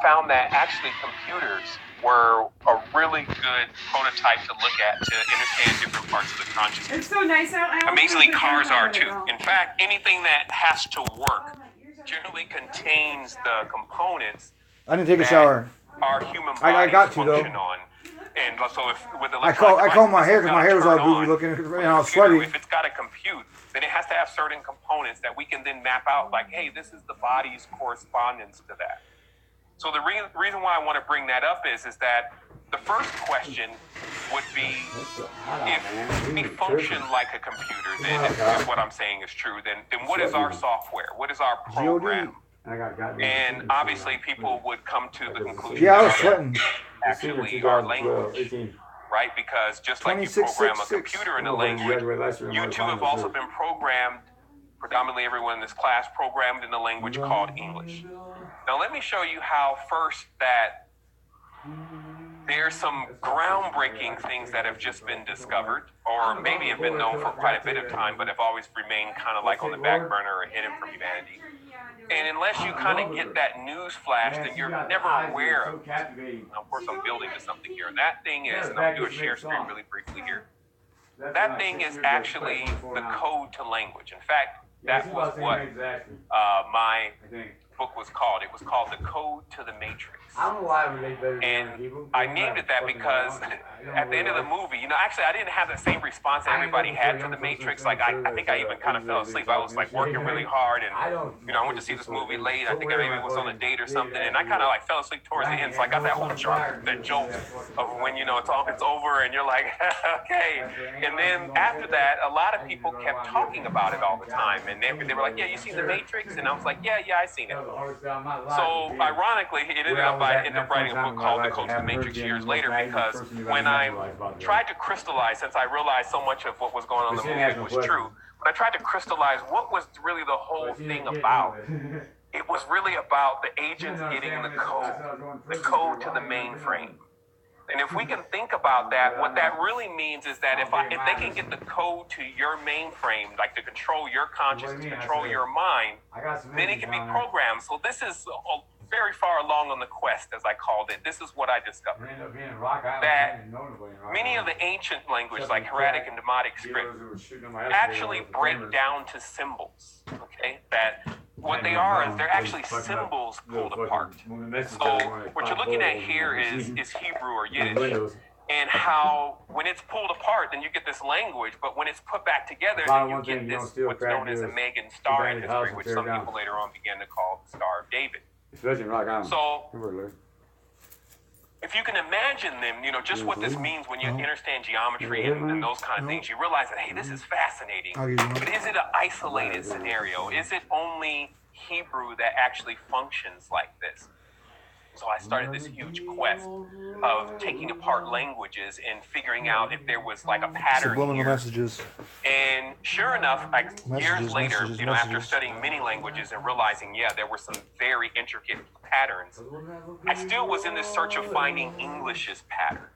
found that actually computers were a really good prototype to look at to understand different parts of the consciousness. It's so nice out. Amazingly, cars are too. In fact, anything that has to work generally contains the components. I didn't take a shower. Our human bodies I got to function though. on. And so if with I combed my hair because my hair was all goofy looking and I was sweaty. If it's got to compute, then it has to have certain components that we can then map out like, hey, this is the body's correspondence to that. So the reason why I want to bring that up is that the first question would be, if we function like a computer, then if what I'm saying is true, then what is our software? What is our program? And obviously people would come to the conclusion I was sweating. Actually our language, right? Because just like you program a computer in a language, you too have also been programmed, predominantly everyone in this class, programmed in a language called English. Now let me show you how first that there's some groundbreaking things that have just been discovered, or maybe have been known for quite a bit of time, but have always remained kind of like on the back burner or hidden from humanity. And unless you kind of get that news flash, then you're never aware of it. Now, of course, I'm building to something here. And that thing is, and I'll do a share screen really briefly here. That thing is actually the code to language. In fact, that was what my book was called. It was called The Code to the Matrix. I don't know why I relate better. And I named it that because at the end of the movie, actually I didn't have the same response that everybody had to the Matrix. Like I think I even kind of fell asleep. I was like working really hard, and I went to see this movie late. I think I maybe was on a date or something, and I kind of like fell asleep towards the end. So I got that whole chart, that jolt of when it's over, and you're like, okay. And then after that, a lot of people kept talking about it all the time, and they were like, yeah, you seen the Matrix? And I was like, yeah, I seen it. So ironically, it ended up I ended up writing a book called The Code to the Matrix years later, because when I tried to crystallize, since I realized so much of what was going on in the movie was true, when I tried to crystallize what was really the whole thing about, it was really about the agents getting the code to the mainframe. And if we can think about that, what that really means is that if they can get the code to your mainframe, like to control your consciousness, control your mind, then it can be programmed. So this is very far along on the quest, as I called it. This is what I discovered. That many of the ancient languages, like Hieratic and Demotic script, actually break down to symbols. Okay? That what they are is they're actually symbols pulled apart. So what you're looking at here is Hebrew or Yiddish. And how, when it's pulled apart, then you get this language, but when it's put back together, then you get this, what's known as a Megan star in history, which some people later on began to call the Star of David. So, if you can imagine them, just what this means when you understand geometry and those kind of things, you realize that, hey, this is fascinating. But is it an isolated scenario? Is it only Hebrew that actually functions like this? So I started this huge quest of taking apart languages and figuring out if there was like a pattern Subliminal messages. And sure enough, years later, after studying many languages and realizing, there were some very intricate patterns, I still was in this search of finding English's pattern,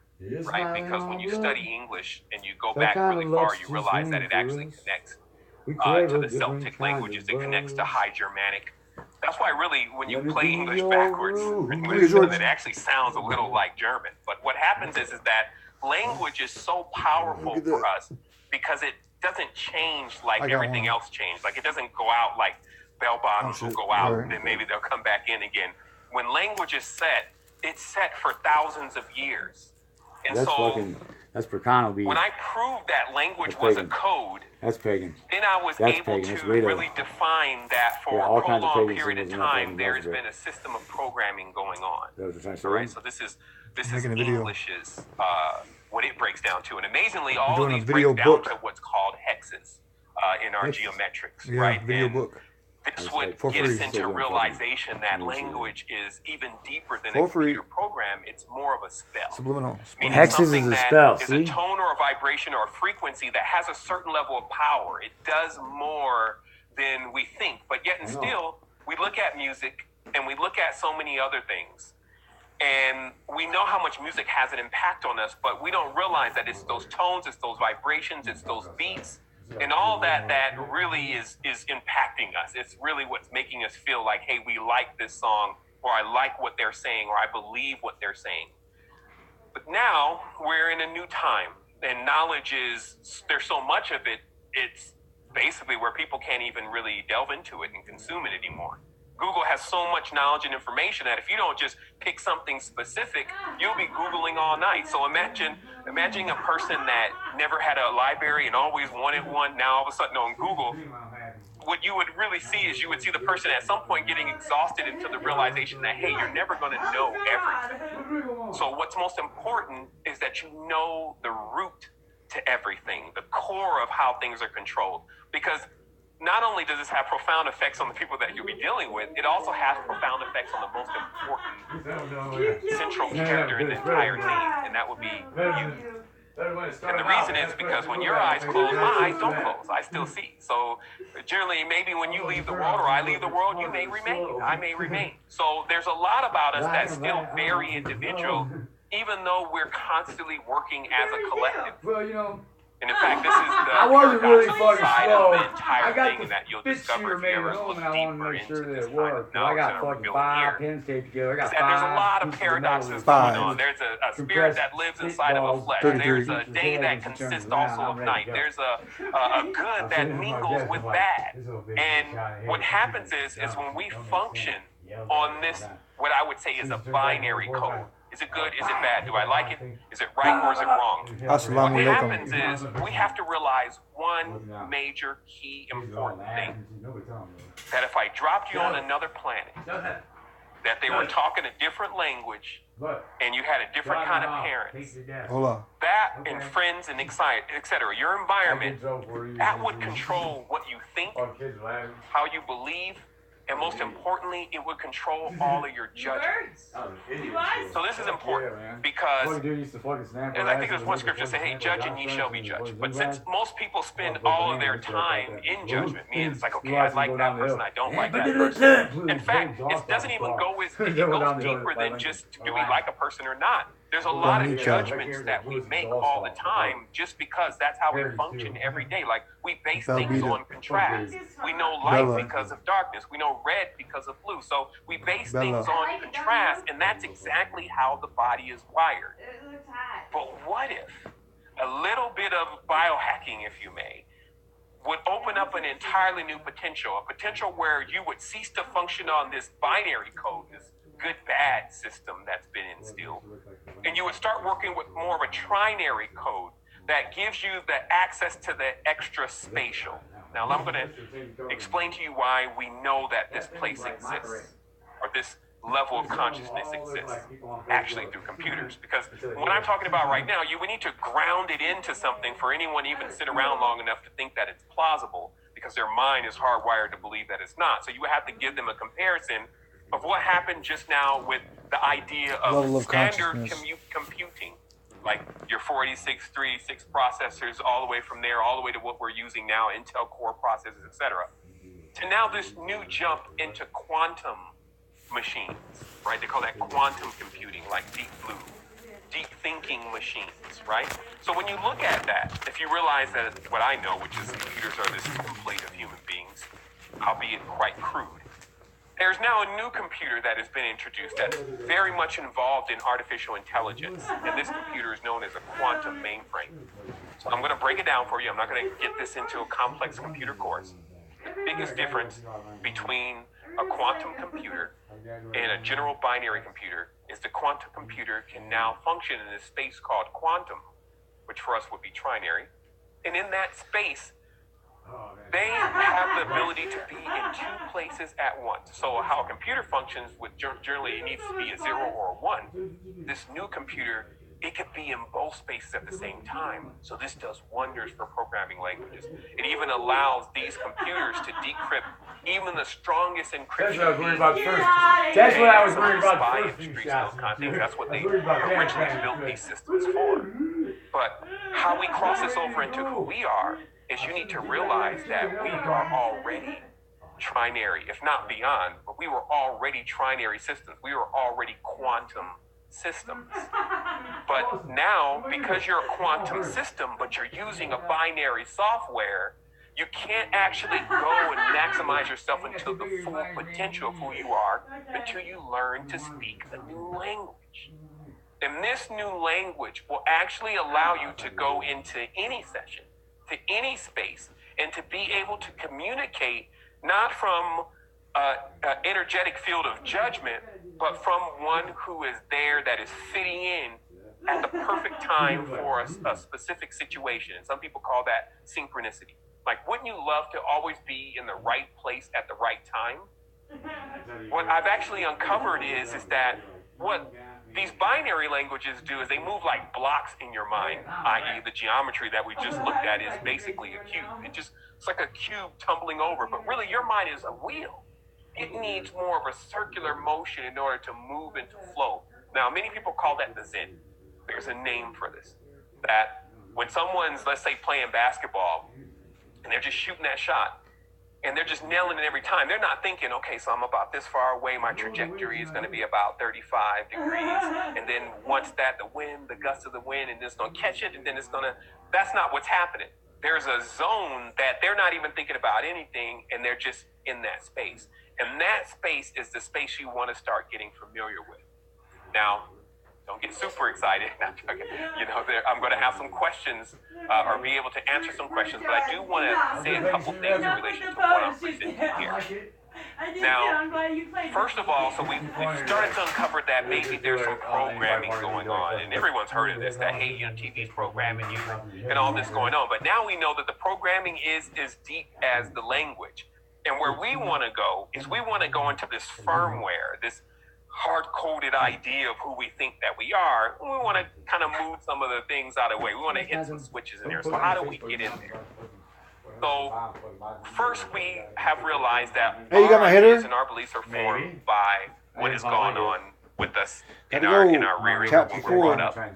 right? Because when you study English and you go back really far, you realize that it actually connects to the Celtic languages. It connects to High Germanic. That's why really, when you play English backwards, it actually sounds a little like German. But what happens is that language is so powerful for us because it doesn't change like everything else changed. Like it doesn't go out like bell bottoms will go out and then maybe they'll come back in again. When language is set, it's set for thousands of years. And that's Prakano beat. When I proved that language was a code, that's pagan. Then I was able to really define that for a prolonged period of time, there has been a system of programming going on. Right? So this is English's, what it breaks down to. And amazingly, all of these break down to what's called hexes in our geometrics. Right? Video book. This would get us into realization that language is even deeper than a computer program. It's more of a spell. Subliminal. Hexes is a spell. Is a tone or a vibration or a frequency that has a certain level of power. It does more than we think. But yet and still, we look at music and we look at so many other things. And we know how much music has an impact on us, but we don't realize that it's those tones, it's those vibrations, it's those beats. And all that really is impacting us. It's really what's making us feel like, hey, we like this song or I like what they're saying, or I believe what they're saying. But now we're in a new time, and knowledge there's so much of it, it's basically where people can't even really delve into it and consume it anymore. Google has so much knowledge and information that if you don't just pick something specific, you'll be Googling all night. So imagine a person that never had a library and always wanted one, now all of a sudden on Google, what you would really see is you would see the person at some point getting exhausted into the realization that, hey, you're never going to know everything. So what's most important is that you know the root to everything, the core of how things are controlled. Because not only does this have profound effects on the people that you'll be dealing with, it also has profound effects on the most important central character in the entire thing, and that would be you. And the reason is because when your eyes close, my eyes don't close. I still see. So generally, maybe when you leave the world or I leave the world, you may remain. I may remain. So there's a lot about us that's still very individual, even though we're constantly working as a collective. Well, you know. And in fact, this is the I wasn't really fucking side slow. of the entire I got thing the that you'll spit discover shooter if you made ever at home, look and I wanted deeper to make into sure that this it kind of worked. I knowledge got that are fucking revealed 5 here. pins taped together. I got Is that there's a lot of pieces paradoxes metal. going on. There's a spirit that lives inside of a flesh. 33. There's a day that consists also of night. There's a good that mingles with bad. And what happens is when we function on this, what I would say is a binary code. Is it good? Is it bad? Do I like it? Is it right or is it wrong? What happens is we have to realize one major key important thing. That if I dropped you on another planet, that they were talking a different language, and you had a different kind of parents, that and friends and etc. Your environment, that would control what you think, how you believe, and most importantly, it would control all of your judgments. So this is important because, and I think there's one scripture that says, hey, judge and ye shall be judged. But since most people spend all of their time in judgment, meaning it's like, okay, I like that person, I don't like that person. In fact, it doesn't even go it goes deeper than just do we like a person or not. There's a lot of judgments that we make all the time just because that's how we function every day. Like, we base things on contrast. We know light because of darkness. We know red because of blue. So we base things on contrast, and that's exactly how the body is wired. But what if a little bit of biohacking, if you may, would open up an entirely new potential, a potential where you would cease to function on this binary code, this good-bad system that's been instilled. And you would start working with more of a trinary code that gives you the access to the extra spatial. Now, I'm going to explain to you why we know that this place exists, or this level of consciousness exists, actually through computers. Because what I'm talking about right now, we need to ground it into something for anyone to even sit around long enough to think that it's plausible, because their mind is hardwired to believe that it's not. So you would have to give them a comparison of what happened just now with the idea of standard computing, like your 4636 processors, all the way from there, all the way to what we're using now, Intel Core processors, etc. To now this new jump into quantum machines, right? They call that quantum computing, like Deep Blue, deep thinking machines, right? So when you look at that, if you realize that what I know, which is computers are this template of human beings, albeit quite crude, there's now a new computer that has been introduced that's very much involved in artificial intelligence, and this computer is known as a quantum mainframe. So I'm going to break it down for you. I'm not going to get this into a complex computer course. The biggest difference between a quantum computer and a general binary computer is the quantum computer can now function in a space called quantum, which for us would be trinary. And in that space, they have the ability to be in two places at once. So how a computer functions with generally it needs to be a 0 or a 1. This new computer, it could be in both spaces at the same time. So this does wonders for programming languages. It even allows these computers to decrypt even the strongest encryption. That's what I was worried about first. That's what I was worried about first. That's what they originally built these systems for. But how we cross this over into who we are is you need to realize that we are already trinary, if not beyond, but we were already trinary systems. We were already quantum systems. But now, because you're a quantum system, but you're using a binary software, You can't actually go and maximize yourself into the full potential of who you are until you learn to speak a new language. And this new language will actually allow you to go into any session, to any space, and to be able to communicate not from an energetic field of judgment, but from one who is there that is fitting in at the perfect time for a specific situation. And some people call that synchronicity. Like, wouldn't you love to always be in the right place at the right time? What I've actually uncovered is that what these binary languages do is they move like blocks in your mind, i.e. the geometry that we just looked at is basically a cube. It's like a cube tumbling over, but really your mind is a wheel. It needs more of a circular motion in order to move into flow. Now, many people call that the Zen. There's a name for this. That when someone's, let's say, playing basketball, and they're just shooting that shot, and they're just nailing it every time. They're not thinking, okay, so I'm about this far away. My trajectory is going to be about 35 degrees. And then once that, the wind, the gust of the wind, and it's going to catch it, and then it's going to, that's not what's happening. There's a zone that they're not even thinking about anything, and they're just in that space. And that space is the space you want to start getting familiar with. Now, don't get super excited. You know, I'm going to have some questions or be able to answer some questions, but I do want to say a couple things in relation to what I'm presenting here. Now, first of all, so we've started to uncover that maybe there's some programming going on, and everyone's heard of this, that, hey, you know, TV's programming you and all this going on. But now we know that the programming is as deep as the language. And where we want to go is we want to go into this firmware, this hard-coded idea of who we think that we are. We want to kind of move some of the things out of the way. We want to hit some switches in there. So how do we get in there? So first we have realized that our ideas and our beliefs are formed by what has gone on with us in our rearing when we're brought up.